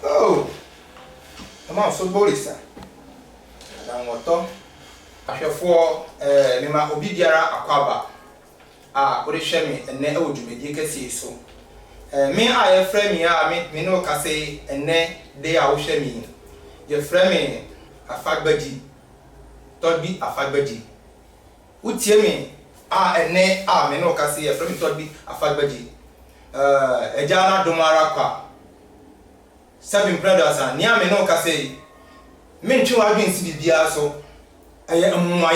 Oh, I'm also Bolisa. I'm what? I shall for Mima Obidiara Aquaba. What is Shemi and Ne Ojumedica so. Me, I a frame me no case and ne they are Shemi. Your frame a fagbaji. Don't be a fagbaji. Would tell me, and ne me no case a frame to be a fagbaji. Ejana Domaraka. Seven brothers and near me no case. Men two have been see the so. I am my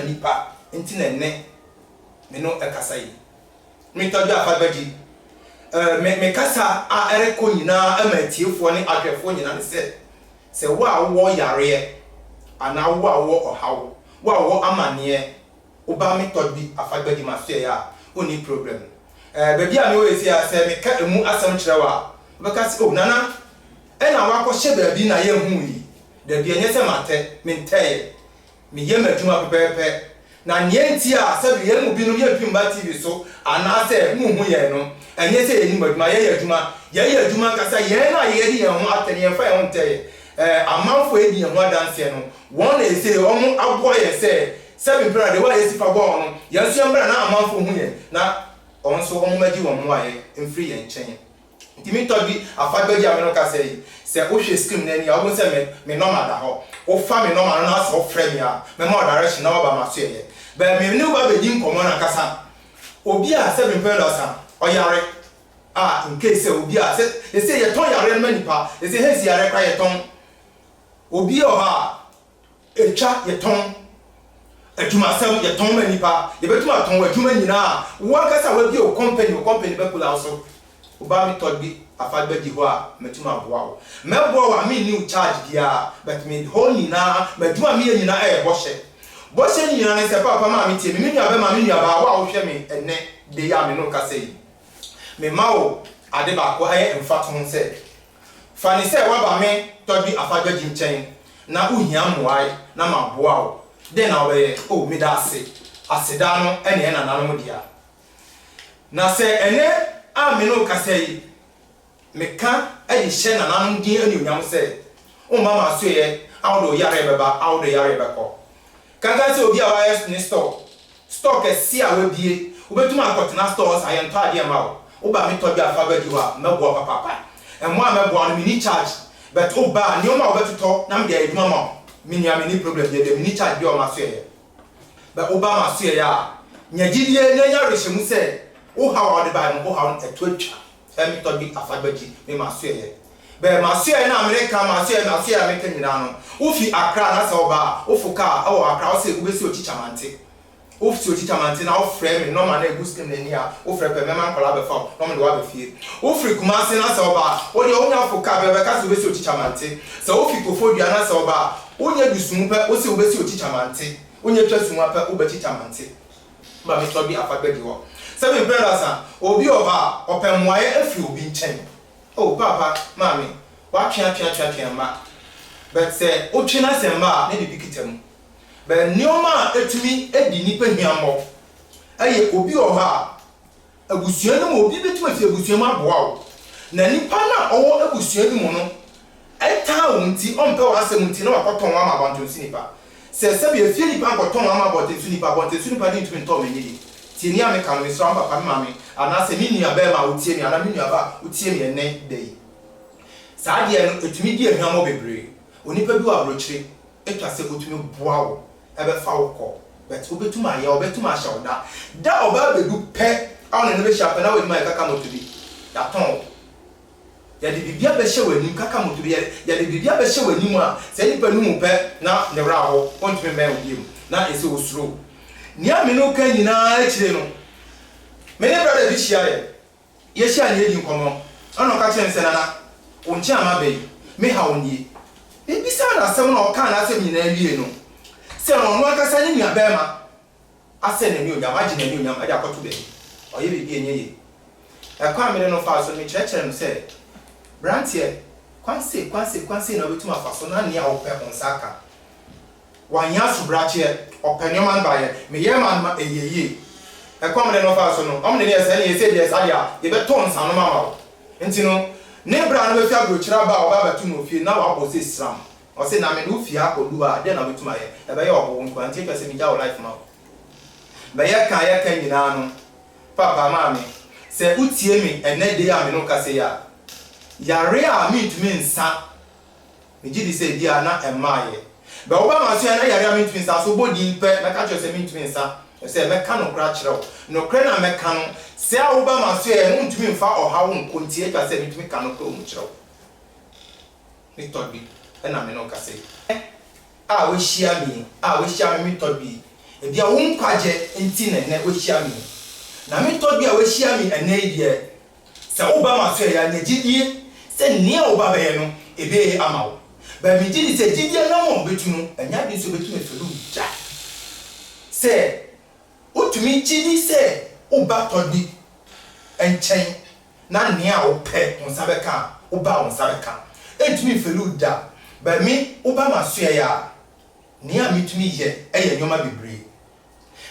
nipa, intine ne. Me no a casai. Me told you a fagbaji. Me casa a ereko nyina amatie fo ne adwefo nyina ne se wa wo yare ana wo ohawo wo amane oba me todi afagbadi maso ya oni problem baby a me we se ase me ka emu asam kirewa be ka se o nana e na wa ko hye baby na ye hu yi da bi enye se mate me ntae me ye madwuma pepepe na nyenti a se bi ye mu bi no ye pimba TV so ana se mu hu ye no enye se eni madwuma ye adwuma kasa ye na ye di ye ho atene ye fa ye ho ntae amanfo edi ye ho adanse no won na se omo abo ye se bi pra de wa ye sifa bo no ye so ye mbra na amanfo hu ye na on so omo magi wo mo aye mfiri ye nchen ntimi to bi afagbaji ameno kasa yi se o hwe scheme na ni a wo se me normal da ho o fa me normal na so frame ya me mo direction na oba ma so ye ba me ni ba be din komo na kasa obi a 7 pedosa oyare in case obi a se say ye ton yare na nipa e say hesi yare kra ye ton obi o ha echa ye ton adwuma sam ye ton ma nipa ye betuma ton adwuma nyina wo kasa wa bi o company be kula so oba mi todi afagbaji ho a metuma boa wo mebo wa mi new charge dia but me ho nyina madwuma mi nyina boshe nyina ne se papa ma mi tie mi nua be ma mi nua ba wa wo hwe mi enne de ya me no kasa yi me mawo ade ba ko aye mfato ho se fani se wa ba me todi afagbaji nchen na uhia moai na maboa wo de na we o mi da aseda no ene na nanom dia na se ene a me no kasa yi me ka ayi hye na nanom dia ene onyam se o mama so ye awdo yare beba awdo yare beko kanga se obi a wa yes ni store ke si a we bie obetuma akotena stores ayento ade ma wo oba me todi afagbaji ho a mebo papa emo a mebo no mini charge but oba ni o ma obetuto na me dey eduma ma me ni problem dey mini charge bi o ma so ye but oba ma so ye a nyagidie nya rehemu se o ha wa de ba no o ha etwatwa me todi afagbaji me ma so ye be ma so ye na America ma so ye America nyina no ufi Accra na se oba ufuka o Accra o se ubesi ochichamante ofisi ochichamante na o frame no ma na eguskim na ni a o frame pe mema nkola be fa no me de wa be fie ofiri Kumasi na se oba o de o nya afuka be ka se ubesi ochichamante se ofi Kofodua na se oba o nya dusumu pe o se ubesi ochichamante o nya twasumu pe o be chichamante ba me to bi afagbaji ho Seven brothers, obi oha, open wire if you be chain. Oh, papa, mammy, what can't ma. But say, O China Samba, maybe pick it. But no man to me, Eddie Nippen Yammo. Aye, obi oha. A busiano will be between a busiama wow. Nanny Pana or a busiano mono. A town, tea on power seventeen or cotton mama want to sniper. Says Sabia Philip and cotton mama bought a sniper, but a sniper didn't tell me. Tinia me can with some papa mammy, and I say, Minia Bema would see me, and I mean about would see me a next day. Sadia, it media Hamo be brave. When you do a roach, it was a good to wow, ever foul call. But over to my yaw, to my shoulder. That about the good pet on another shop, and I with my cacamo to be. That tongue. Yet the Bibia show when you cacamo to be, yet the Bibia show when you are, sending per new pet, now the row, won't remember him. Now it's so slow. Near me no can you know. Many brother this year. Yes, I need you come on. I'm not catching Senana. Unchama bay. Me how ye. It be sad as someone or can I say me in no. Say on one can send me a bema. I send a new imagine a new yam I got today. Or you be in ye. I come in no fast on me church and say, Brantier, quansi, no to my fasona near our pep on Saka. 1 year to brachie, or penyoman by me, yeman a ye. A common no fast on how many years any said yes, I you bet tons on mamma. And you know, Nebra no fiago traba or baba to no fear now I was this slam. Or say, I'm a new fiaco, do I then I'll be to my a bay or won't want to take us in your life now. Bayaka can you know, Papa, mammy, say, Utie me, and Ned de Amino Cassia. Yarea mean to mean, son. Me did say, dear, not a mile. But Obama say, I am mean to mean, so body pet, my catcher say, mean to mean, sir. Say, Mecano cratch, no crana mecano. Say, Obama say, I won't mean far or how won't continue. I said, me cannot go much. Me told me, and I'm no cassay. I wish you me, me told me. If you won't quadget in tin and never share me. Now, me told me, I wish you me a nadir. Say, Obama say, I need you. Say, near Obama, a bay amount. But me did say, did you know between and yet is between to do Jack? Say, what to me, Chidi say, Oba told me and chain, none near or pet on Sabeka, Oba on Sabeka. And to me, Feluda, but me, Obama say, near me to me yet, and you might be brave.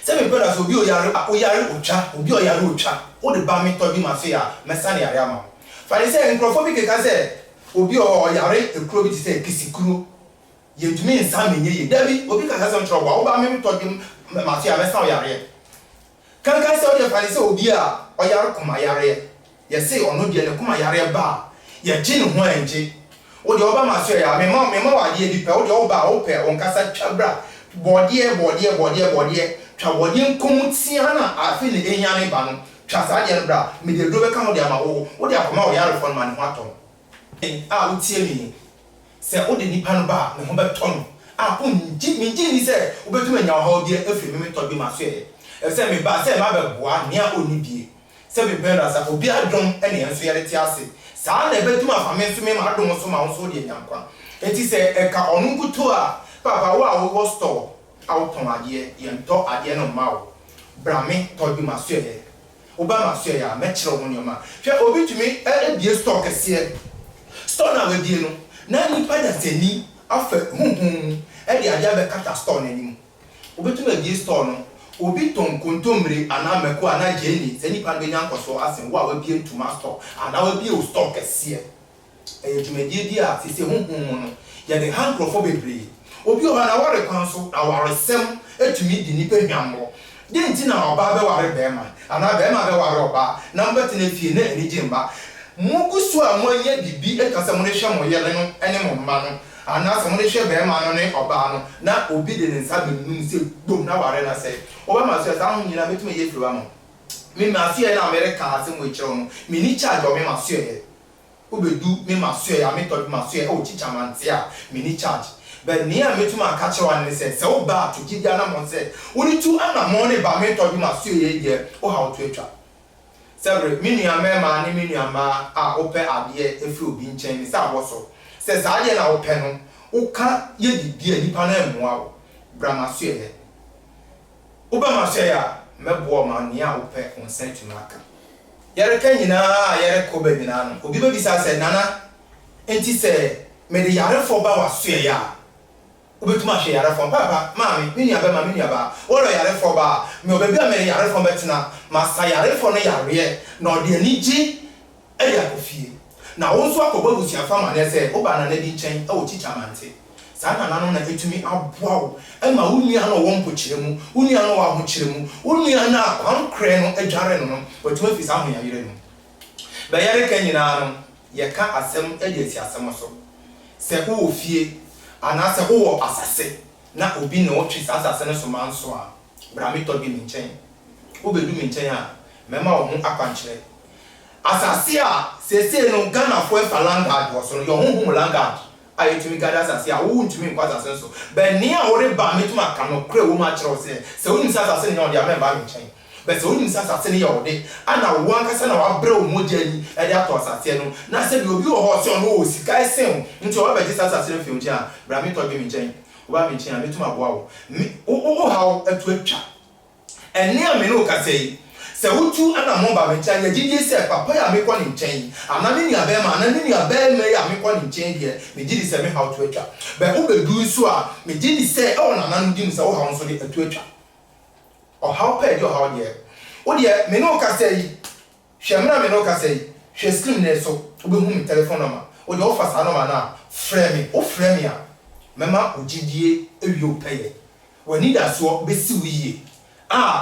Seven brothers will be Oyari Ucha, will be Oyari Ucha, or the Bami told me, Mafia, Messania Yama. For I say, in Crophobic, I said, Obi or Yare, a crowd is a kissicuru. Yet to me, Sammy, ye, Debbie, Obi has some trouble. Oba me told him, Mafia, Messa Yare. Can I say, if I say, Obia, or Yarkuma Yare? Yes, say, or no, dear, Kuma Yare bar. Yet, Jin Huanji. O the Obama say, me mamma, dear, the Pel, the Oba, Ope, on Casa Chabra, Bordier, Trawodian Kumutiana, I feel the Yane Ban, Chasadian Bra, me the Dobecan, the Amao, or the Akama Yare from Manhattan. I would tell me, say, oh, the Nipan bar, no more tongue. I put Jimmy said, Obetu and your whole dear every minute to be my fair. Send me back, say, Mother, one near only be. 7 brothers, I will be a drum and answer the Tiasi. Sa never to my family to me, I don't want some also the Yanqua. It is a car on Gutua, Papa, wow, was store. Out on my dear, and talk at the end of Mao. Brahmin told me, Monsieur. Obama, Monsieur, Metro on your man. Shall obey to me, a dear stock as here. Stone our deal. Nanny Padas any after and the Ayabe Cata stone any. Obey to a dear stone. Obiton contumbre and Amaquana Jenny, any Panganian for us and what will be to master, and I will be a stock as here. And to me, dear, she said, yet the hand prophobic. Obio and our council, our sem, to meet the Nippon Yambo. Didn't in our barber or bearman, and our bearman or bar, number 10 if you need Jimba. Mugusua, more yet be a consummation or yellow animal man, and now some share bearman or barn, not obedient in Sabin Munsi, boom, now I say. Obama says, I'm in a bit me if you are. Me, Monsieur in America has in which on me charge or me, Monsieur. Who will do me, Monsieur, I may talk Monsieur, oh, teacher man, me charge. But near me to my catcher one said, so bad to give the animal said, only 2 hours morning by me told you, Monsieur, ye, or how to trap. Several minium man, minium are open at ye a few being changed, also. Says I and our pen, who can't ye be a nipanem wow, Brahma Monsieur. Obama say, mebo ma nia ope on sentiment aka yare kan nyina yare ko ba nyina no obi ba bisa se nana enti se me de yare fo ba waso ya obetuma hwe yare fo papa maami me nia ba ma me nia ba wo lo yare fo ba me obebi a me yare fo betina ma sa yare fo no yare na ode ani gi e ya kofie na wo nso akọba busia fa ma ne se oba na di nchen e wo chicha mante saa na nanu na etumi aboa wo e ma wo nua na wo mpokyire mu wo nua na wo ahokyire mu wo nua na kwankre no adware no watuma fi saa ho ya yire no ba yare kan nyina no ye ka asem e de si asem so se wo fie ana se wo asase na obi na wo twi saa asase no so manso a bra mi to bi mi nchen wo bedu mi nchen a mema wo ho akwankyere asase a sese no Ghana fo e falangard wo so no yo honhum langard ayetumi gada asase a wo ntumi nkwa asase so be ni a wo re ba metuma aka no kra wo ma kire se se wonim asase ne yo de ameba mi nchen be se wonim asase ne yo de ana wo ankasa na wa bre wo mogani e de ato asase no na se bi obi wo ho so no wo sika esen nti wo ba ji asase no fiu ntia bra mi to bi mi nchen wo ba mi nchen a metuma boa wo ha atu atwa ene a me no ka sei se wutu ana mo ba mencha ya gidi se papa ya me kwa ni nchen ana me ni abe ma ana me ni abe me ya me kwa ni nchen de me gidi se me how to atwa be wo be du so a me gidi se e wona nanu di se wo ha nso de atu atwa o how pay do how de wo de me no ka sei hwemra me no ka sei hwe screen ne so wo be hu me telephone number wo de offer sa number na frame o frame ya mema ogidie ewi pay wani da so be si wiye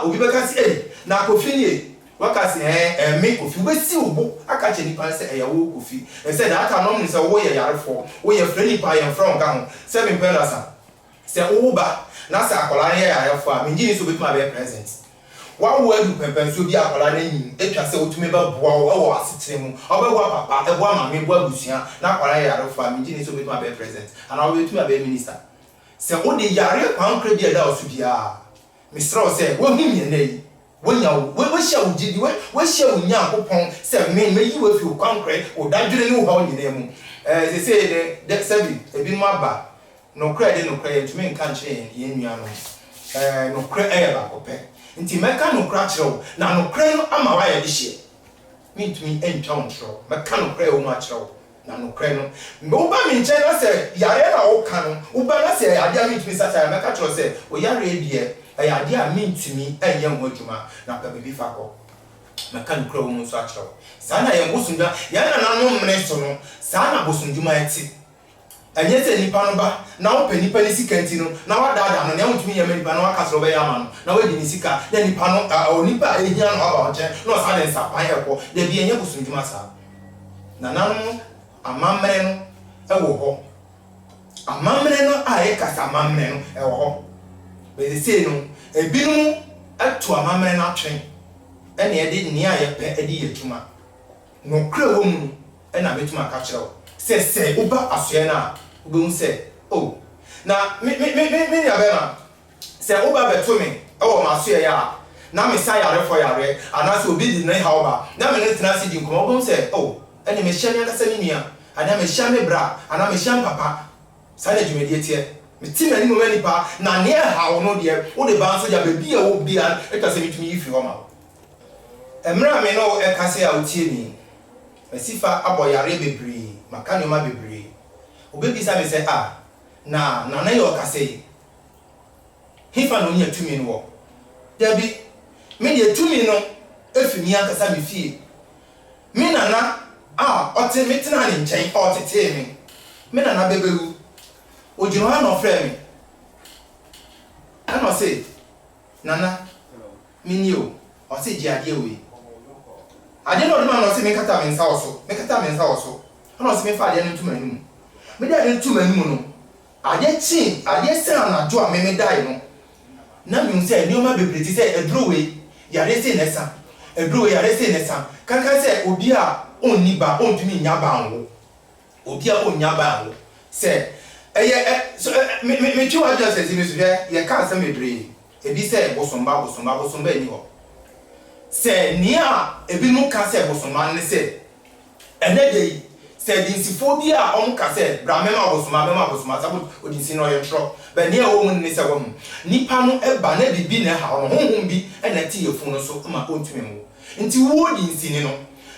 obi beka si na kofi nie waka si me kofi be si obo aka che nipa se wo kofi say that no mean say wo ye yarefo wo ye freni pa ye from ka ho 7 penasa say wo ba na say akola ye yarefo a me ngini so betuma be present wa wo adu pepen so bi akola na yin etwa say otumi ba boa wo asetire mu obewa papa ebo ma me bo abusia na akola ye yarefo a me ngini so betuma be present ana wo betuma be minister say wo de yare kwan kra bi da osu bia Mr. say, "What him ye nay? When you shall did you? What shall you upon? Say, me you if you concrete or that didn't know how you name. They say that 7 a bit more bad. No credit, no credit to me can't change in Yano. No credit ever, okay. Inti meka no crack show. Now no credit, I'm a wire this year. Mean to me, ain't town show. Mecano credit much show. Na no kreno mba mi nchen say yare na wo kan uba na say ade a mintumi sasa meka tro say o yare die ade a mintumi enye ho adwuma na pa bebi fa ko meka no kro wo so a kro sa na ye bosundwa ya na no mne so no sa na bosunduma eti enye se nipa no ba na wo pe nipa ni sika enti no na wa dada no na mutumi ye nipa na wa kasro be ya ma no na wa di ni sika na nipa no o nipa ehia no aba o che no sa den sa pan he ko de bi enye bosunduma sa na nanu amamre no ewo ho amamre no aye kasa amamre no ewo ho be se no ebinu atu amamre na atwen ene ye de ni aye pe edi yetuma no kra wo mu ena betuma ka kire se uba asoye na ube se oh na me ya be ma se uba beto me ewo ma asoye ya na me sa yare fo yare ana se obi di ne ha oba na me ne tena si di nkomo ube se oh ene me hia me aka sani nia ana me hia me bra ana me hia papa sa na dwumedi etie me ti mani mo mani pa na ne ha wo no de wo de ba so ja be bia wo bia eta se mitumi yifi ho ma emra me no e ka se a otie ni asifa aboyare bebre maka ne ma bebre obebi sa me se na yo ka se hifa no nya tumi no wo dabi me de tumi no efimi aka sa me fie me nana ote metina ne nchen otete me nana bebewu ojino ha no frɛ me ana say nana mini o se ji ade we ade no ma no se me kata me nsa oso ana se me fa ade no ntuma num me de ade ntuma num no ade chi ade se na jo a me dai no na mi se ni o ma bebre ti se edro we yare se nesa edro we yare se nesa kaka se obi a onni ba ontumi nya ba anwo obi a onnya ba anwo se me twa aja se mi so ye ka se mebre ebi se bosomba ni ho se ni a ebi no ka se bosomba ne se ene dey said in Siphobia on cassette, Bramema was Mamma Odinsi no yentro, but near woman is a woman. Nipano eba ne bibi ne ha no honhom bi na tie funu so ma ontumi mu. Nti wo Odinsi no.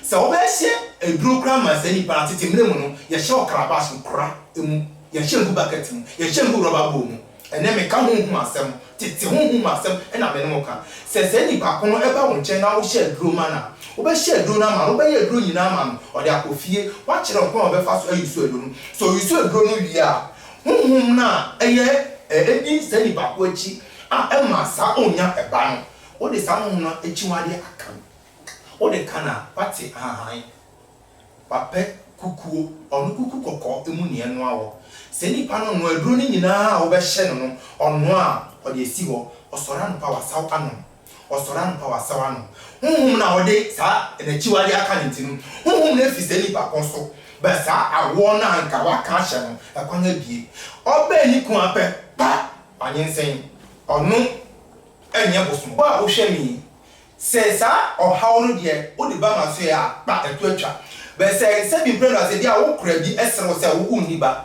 Se obehye eduro kra ma se nipa tete mremu no ye hye okrabash nkra emu ye hye ngu bucket mu ye hye ngu rubber bowl mu ene me ka honhom asem tete honhom asem na me no ka se nipa kono eba wo nche na wo hye eduro ma na wo be hye eduro na ma wo be ye eduro nyina ma no o de akofie wa kire nko wo be fa so ayi so eduro no so yi so eduro no wi a honhom na eye edi se nipa ko achi a ema sa onya eba no wo de sa honhom na achi wade akam o de kana pati ahan pape kukuo onu kuku kokko emu ne eno awo se nipa no no aduro ni nyina wo be hye no ono a o de esi ho osora no pa wasaw anom osora no pa wasaw anom honhom na o de sa na chiwade aka ne ntinu honhom na fi se nipa konso ba sa awo na anka waka hye no akwan abie oba ni ku ape pa anyensen ono enye bosom ba wo hwe mi se sa o hawo no de o de ba ma so ya pa etu atwa be se bi brother se dia wo kura bi esero se wo uni ba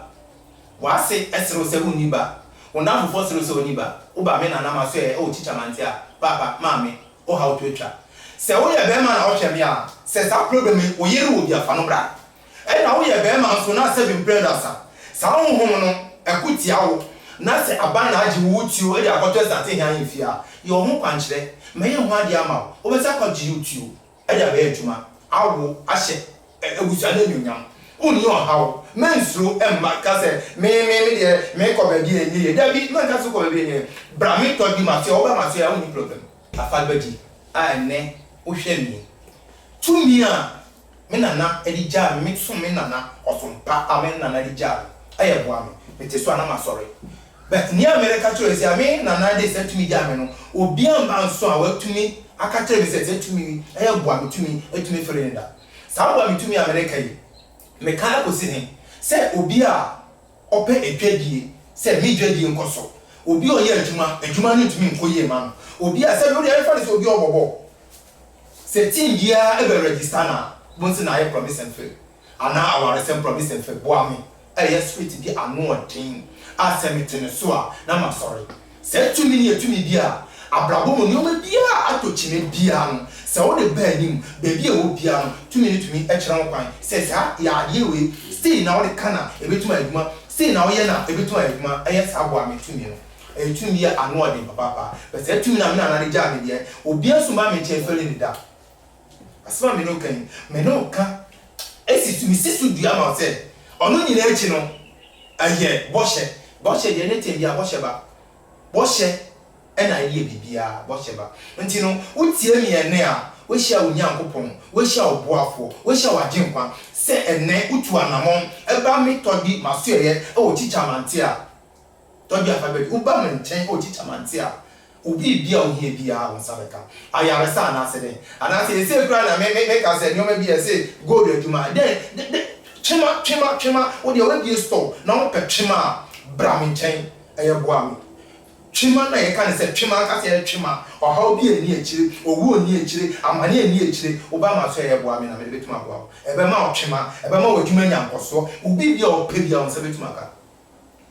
wa se esero se uni ba ona fofo esero se uni ba wo ba me na na ma so ya o teacher manti a papa mami o hawo to atwa se wo ye be ma na o hwe me a se sa problem o yiri wo bi afa no bra e na wo ye be ma so na se bi brother sa honhom no ekutia wo na se aban na agi wo tuo e de akoto sante han fi a ye ho kwankyere me ye ho ade ama wo be sa kwaji utuo e de be adwuma awo ahye ebusa na nyunyam uni o hawo mensuro emma ka se me de me ko ba bi enye da bi man ka so ko ba bi enye bra me to bi ma se o ba ma se ya uni problem afalbaji a ene o hwe mi tumi a me nana edija me so me nana osompa a me nana edija aye boa me te so ana ma sorry but ni America to say me nana de set me ja me no obi amba nso a watumi aka tere be set tumi aye boa me tumi etumi frenda sa boa me tumi America yi me ka ko si ni se obi a ope etwadie se me dwadie nkoso obi o ye adwuma no tumi nkoye ma no obi a se we dey fa se obi obobo se tingia e be register na bonsi na ye promise and fail ana our same promise and fail boa me e street bi anu odin asemitene so a na ma sorry se tumi ni etumi bia abrabo mo nyoma bia atochime bia no se wo de ba nim bebi e wo bia no tumi ni tumi e kire nkwan se sa ya ade we stay na wo de kana e betuma adwuma stay na wo ye na e betuma adwuma e yes abo am tumi no e tumi ya anu odin papa but se tumi na me na na ja me de obi asuma me che fele ni da asuma me no kan me no ka esi tumi sisu dua ma se onu nyina echi no aye boshe de ne tembia boshe ena ye bibia boshe ba nti no utie mi ene a wo hia onyankopon wo hia oboafo wo hia wagenkwa se ene utu anamon eba mi todi maso ye o chicha manti a todi afabet uba me nchen o chicha manti a obi bia o hia bia won sabeka ayaresa na se den ana se se kura na me ka se nyoma bia se go do aduma de chima o de we bi store na wo pe chima bra me nchen eye boa me chima na ye kan se chima ka se chima o ha obi ani akire owu ani akire amane ani akire oba ma so eye boa me na me de betuma boa ebe ma o chima ebe ma o dwuma nyankoso obi bia o pe bia on se betuma ka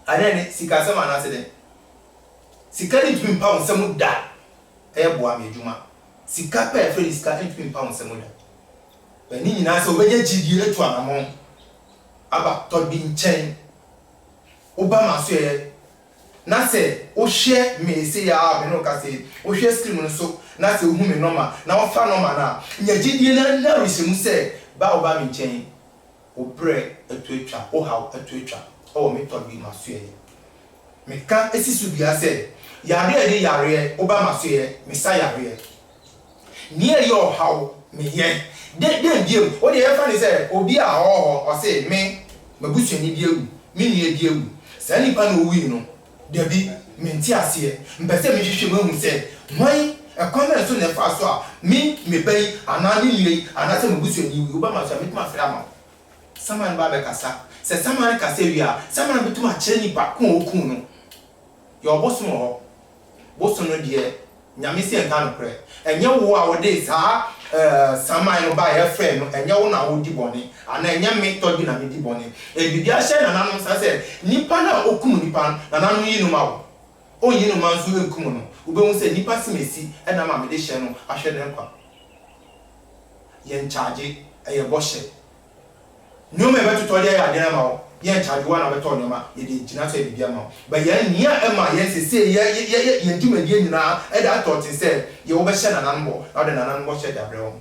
ane ne sika se ma na se den sika ni tumi pa on se mu da eye boa me dwuma sika pa e feri sika ni tumi pa on se mu da be ni nyina se obeje gidi etu anamon aba to bi nchen oba ma so eye na se o hwe me se ya me no ka se o hwe screen no so na se o hu me normal na o fa normal na nyagidie na resimu se ba oba me nchen o bre etu etwa o ha etu etwa o me to bi ma so eye me ka esisu bia se yare oba ma so eye me sa yare ni e yo ha me ye de biem o de e fa ni se obi a o se me mabusuani bi ewu me ni e bi ewu se nipa na owi no debi menti ase mpese me hwehwe mu hu se hwan ekwan so ne fa so a me bai ana ni yei ana se mabusuani wi oba ma so me tuma fra ma saman ba be kasa se saman kasa wi a saman betuma kire ni ba kon okun no yo bosomo ho bosono de nyame se nka no kre enye wo a wo de sa samai no ba ya friend no enye wo na wo di boni ana enye me to bi na me di boni e bibia hye na nanom sa se nipa na okum nipa na nanom yi no ma wo o yi no ma nso enkum no ube hu se nipa simesi e na ma me de hye no ahwe den kwa yen charge e bo hye no me beto to de ya de na ma wo yen charge wa na beto no ma e de gina so e bibia ma ba yen nia e ma yen se ye nduma die nyina e da to te se ye wo be hye na nanom bo na de na nanom bo hye da bre wo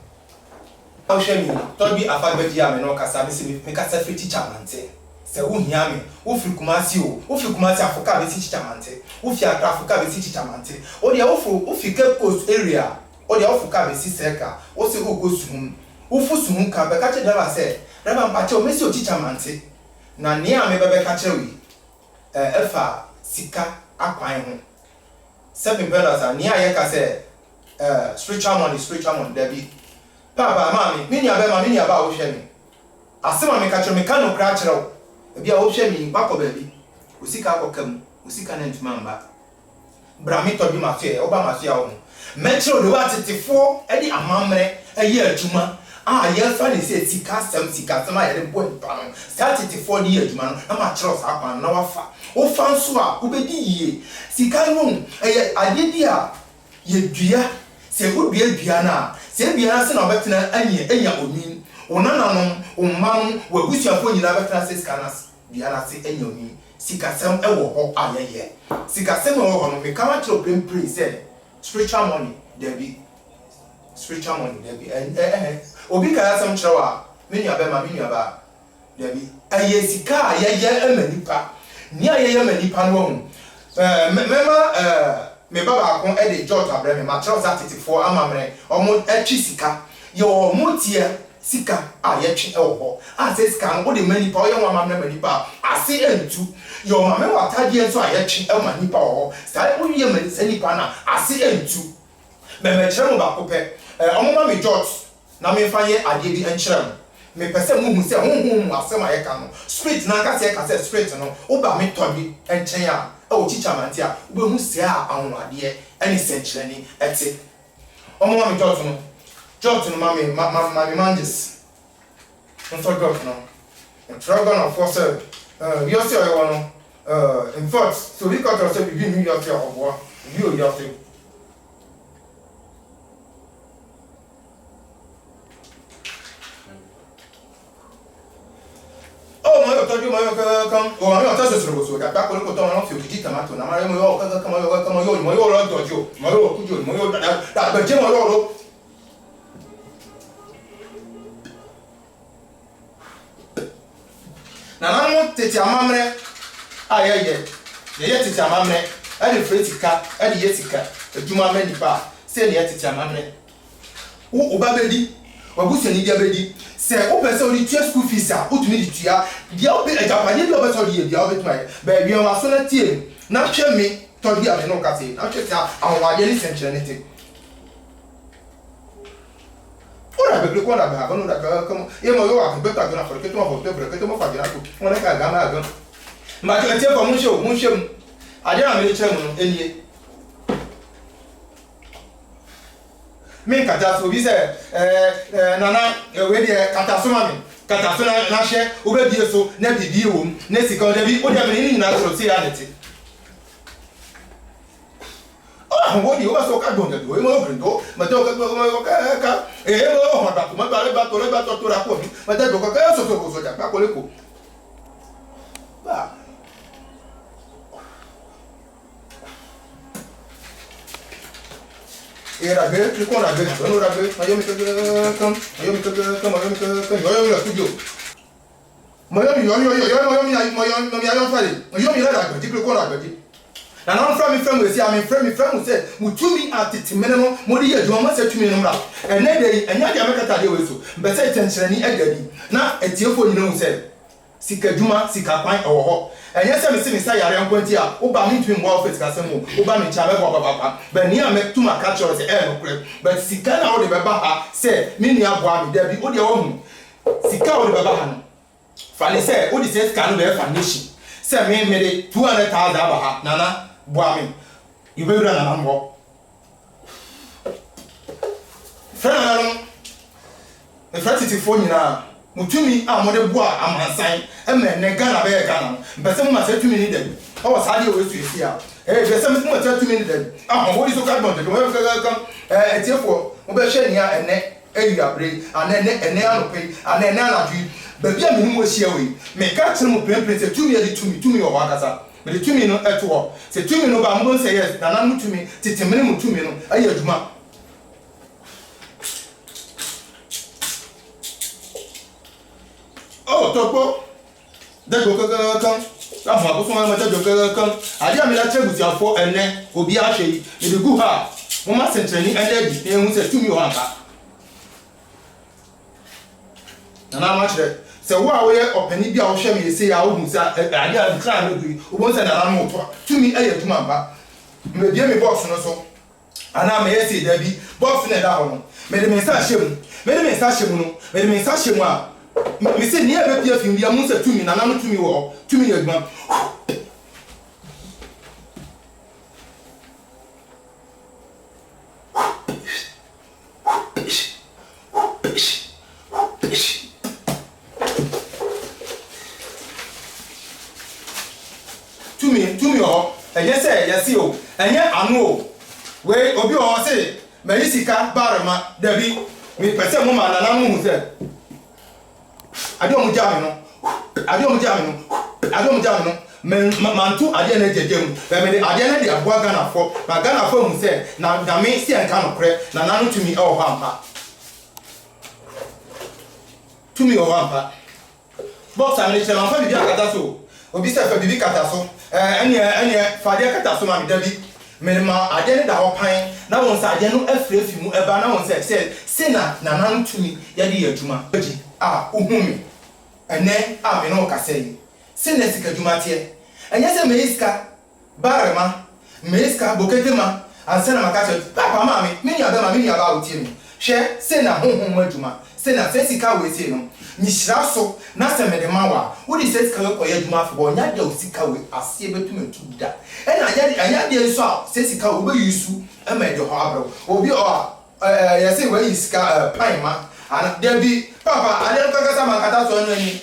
how share me to bi afa gbaji ame no kasa me se me kasa free teacher mante se wo hia me wo free kumasi afoka be teacher mante wo fi afoka be teacher mante o de wo fi Cape Coast area o de wo fuka be si seka wo se go sum wo fu sum ka be ka che driver se driver mpa che o me se o teacher mante na ne a me be ka che wi efa sika akwan ho seven brothers ne a ye ka se spiritual money David Papa, mami, mini aba wo hwe me. Asema me ka kire me ka no kra kire wo. Ebi a wo hwe me bako baabi. Usika akokam, usika na ntuma mba. Bra me to bi ma fe, oba ma fe a wo. Me kire de wa tetefo e di amamre eye adwuma. Ah, ye fa ne se sika sem a ye de bo npa no. Sa tetefo di adwuma no, na ma kire sa akwan na wafa. Wo fa nso a wo bedi yie. Sika no eye ade di a ye dua. Se wo dua na se bia se na obetena anya omin onananom omman wagusiafo nyina betena se scanas bia na se anya omin sikasem ewo ho ayeye sikasem ewo ho no me kama kiro pray say spiritual money there be obi ka sam kiro a me nua ba there be aye sika ayeye amanipa ni ayeye amanipa no ho mema me baba akon e de George Abraham ma tro za 34 amamre omo etwi sika ye omo tie sika a ye twi e wo ho a se sika no de manipa o ye wa amamre manipa ase entu ye o mame watade enso a ye twi e manipa wo ho sa o ye manipa na ase entu me kire mo ba ko pe omo ma me George na me fa ye ade bi enkire me pese mu hu se hu asem a ye ka no spirit na ka se spirit no o ba me to bi enchen a o teacher manti a ube hu se a anwade eni senchirani ete omo ma me George no ma manjes nso George no dragon of force you see o no in fact so we got ourselves begin new year obo you yourself mayo come o mayo tazo soroso da pa ko ko to no fi okiji tomato na mayo yo kama yo lo dojo mayo kujo mayo da beje mayo lo na mo tete amamre ayeye ye tete amamre e de fretika e de yetika aduma manipa se ne tete amamre wo ba bedi wabusi ni dia bedi se o pese o di tua school fees a o tumi di tua dia o be Japan dia o be so di dia o be tuma ba wi o aso na tie na hwe me to dia me no ka se na hwe tia awon ni senchire ne te ora be ko na ba no da ka e mo yo a be ta gona for ke to mo ke to mo fa gina ko mo na ka ga ma ga ma ke tie ko mo hwe ade na me kire mo no enie me kata so bi se nana we de kata so ma me kata so na hye obedie so na bibi wo na sika o da bi o da me ni na so si anete wo di o ba so ka don de do e mo grindo ma to ka e mo ho da ma ba to ra ko mi ma da do ka so ja pa ko le ko ba era be tu ko na be no ra be mayo mi ka kam yo la studio mayo mi ayo fare yo mi la da ti ko na be na na from we see am from say mutumi atiti menemo mo di aduma ma se tumi no mra ene de enya dia mekata de we so be se tenchirani agadi na etiefo ni no say sika duma sika kwan ewo ho enye se me se mi sa yare nkwanti a wo ba mi tumi mo office ka se mo wo ba mi cha be papa be ni am tuma ka choro se no kure but sika na wo de be ba ha se mi ni aboa mi da bi wo de wo hu sika wo de be ba ha no fa le se wo di se sika no be foundation se me de 200,000 ba ha nana boami you be run na mo friend e fratiti fo nyina mutumi a mo de boa amansan e me ne Ghana be Ghana mpese mo ma se tumi ni dem o wa sa de o esu esi a mpese mo se tumi ni dem ah wo di so ka don de mo ka etiefo mo be hwe nia ene eyiabre ane anope ane anadwi ba bia me mu ehia we me ka kire mo pempe se tumi ye tumi o wakasa me de tumi no eto ho se tumi no ba mo se yes na mu tumi titemene mu tumi no ayi adwuma oh topo de go kan afa ko so ma ta do kan ade am la chebuti afo ene obi ahwe yi me de gu ha mo ma sentreni ende di ehun se tumi o anka na ma kire se wo a wo ye opani bia wo hwe me se ya wo hu sa ade a kra no bi wo bon se na na mo to tumi aye tuma ba me die me box no so ana me yesi da bi box na da ho no me de me sa hyem me de me sa hyem no me de me sa hyem a me se ni e be pia fi bia mo se tumi na na no tumi wo tumi ye gba tumi o enye se yesi o enye anu o we obi o se me sika barama dabi mi pese mo ma na mu hu se ade o mu ja me no mantu ade na jejem be me ade na de aboa Ghana fo hu se na me se enka no kre na no tumi e o ha ampa tumi o ha ampa box am ni che man fa bi akata so obi se fa bibi kata so ene faade kata so ma mi dabi menema ade ne da ho pan na won sa ade no afrefi mu eba na won se na nan tumi ya de adwuma agi ohumi ene me no ka sei se na sika adwuma te enye se me iska barema me iska boketema anse na maka papa ma me ni aba otie mi hwe se na honhom adwuma se na se sika we se no ni shiraso na se me de mawa wo di se sika ko ya adwuma afo nya de sika we asie betumetu da anya de so a se sika wo be yusu e me de ho abro obi o ya se we sika pan ma ana de bi papa ade ko kasa man kata so ni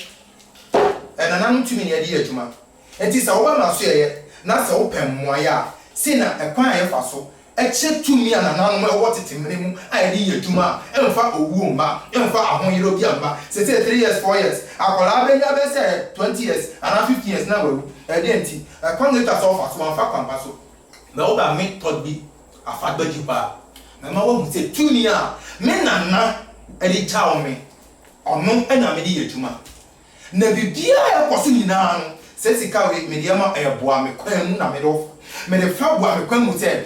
na nan tumi ne de adwuma enti sa wo ba ma so ye na se wo pem moya se na ekwan ye fa so eche tumi ana nan mo wo tetemene mu ayede ye adwuma emfa owu mba emfa ahoyiro bi amba se 3 years 4 years akola be nya be se 20 years ana 50 years na wewu ede enti ekwan leta so fa so amfa kwamba so na wo ba me tod bi afa gbaji ba na ma wo mu se tumi a me nana ede chawo me ono ena me de ye adwuma na bibia e koso nyina no se sika we me de ma eboa me kwan mu na me do me de fa boa me kwan mu se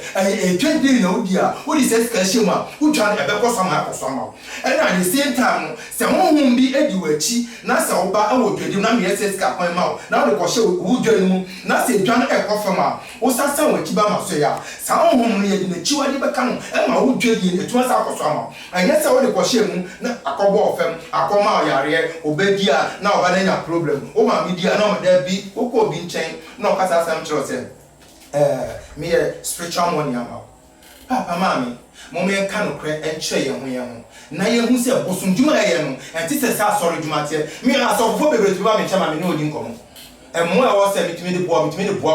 twende na odia odi se sika hyema utwa na ebe koso ma koso ma ena the same time se honhom bi edi wachi na se oba awo dwedi na me se sika kwan ma na de ko hye udwa mu na se dwa na ekofa ma wo sasa wachi ba ma so ya sa honhom no ye di na chiwa di beka no e ma udwa di etuma sa koso ma anya se wo de ko hye mu na akobo ofem akoma yare obadia na oba na nya problem o ma media na o da bi wo ko bi nchen na o kasa sam chiro se me spiritual money ama papa mami mo me ka no kre enche ye ho na ye hu se bosunduma ye no enti se sa sorry duma te me asofo bebetu ba me chama me no odi nkomo mo e wo se mitimi de boa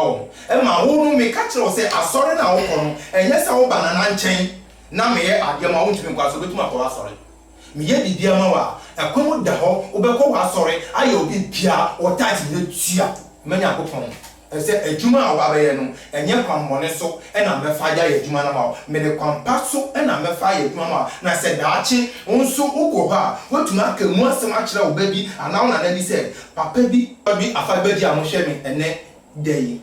wo ma wo no me ka kire wo se asori na wo kono enye se wo bana na nchen na me ye ade ma wo ntimi kwa so betuma ko asori me ye bibia ma wa ekwamu da ho wo be ko wa asori aye obi bia o tight ne tua manya akopon se adwuma a wabaye no enye kwammone so na mefa ya adwuma na ma me ne kwampa so na mefa ya adwuma ma na se daachi nso ugo ha wotuma ka mu asem a kire wo ba bi anawo na bi se papa bi afa ba di a mo hwe me ene dei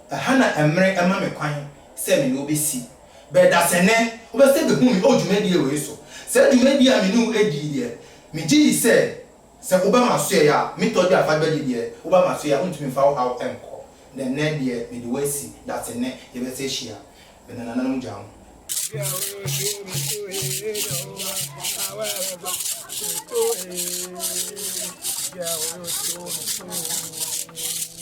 ha na emre ema me kwan se me no obesi be da se ne obese be hu mi odwuma di e we so se adwuma di a me no edi de me gi se oba ma so ya me to di afa ba di de oba ma so ya untumi fa wo how enko the net there with the way that's a net you will say share but then another jam yeah